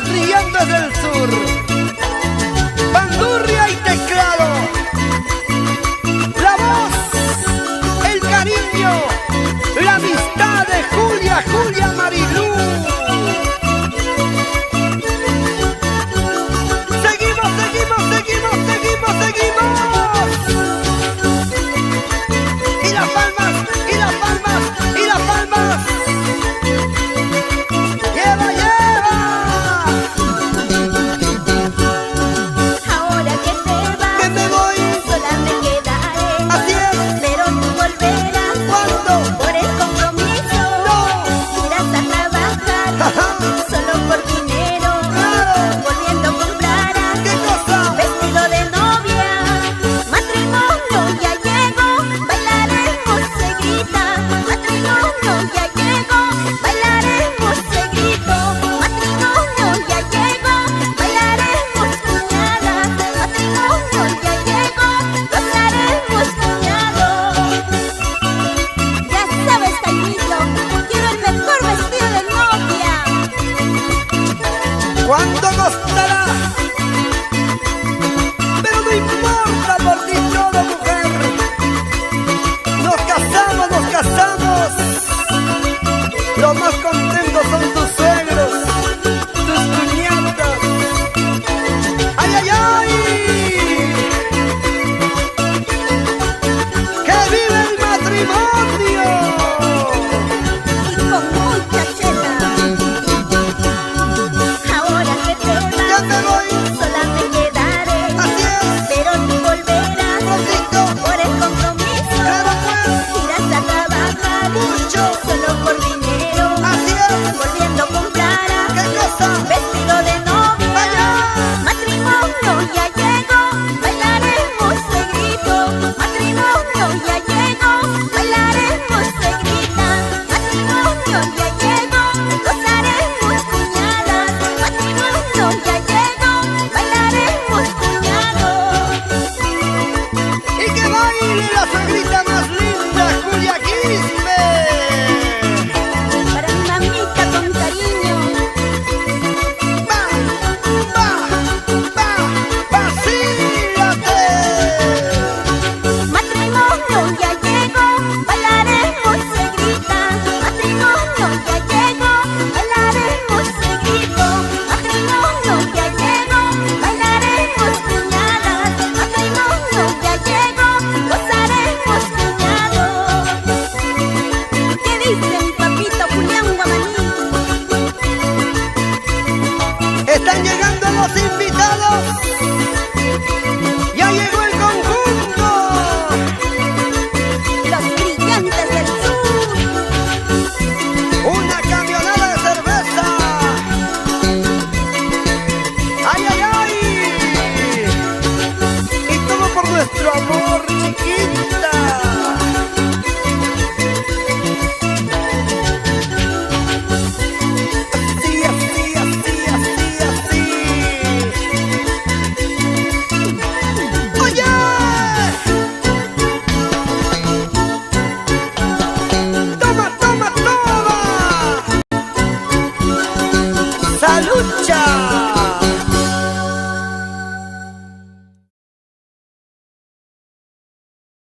brillantes del sur, bandurria y teclado, la voz, el cariño, la amistad de Julia Marilú. Seguimos, seguimos, seguimos, seguimos, seguimos. Y las palmas, y las palmas, y las palmas. ¡Lleva, lleva! Ahora que te vas, Que me voy, sola me quedaré. así es. Pero tú volverás. ¿Cuándo? Por el compromiso. No. Irás a trabajar. Ajá. Solo por dinero. Claro. Volviendo comprarás. ¿Qué cosa? Vestido de novia. Matrimonio ya llegó. Bailaremos, se grita. Matrimonio ya llegó. Bailaremos, se grito. Matrimonio ya llegó. Bailaremos, cuñadas. Matrimonio ya llegó. Gozaremos, cuñados. Ya sabes, Caimito, quiero el mejor vestido de novia. ¿Cuánto costará? Pero no importa por ti todo, mujer. Nos casamos, nos casamos.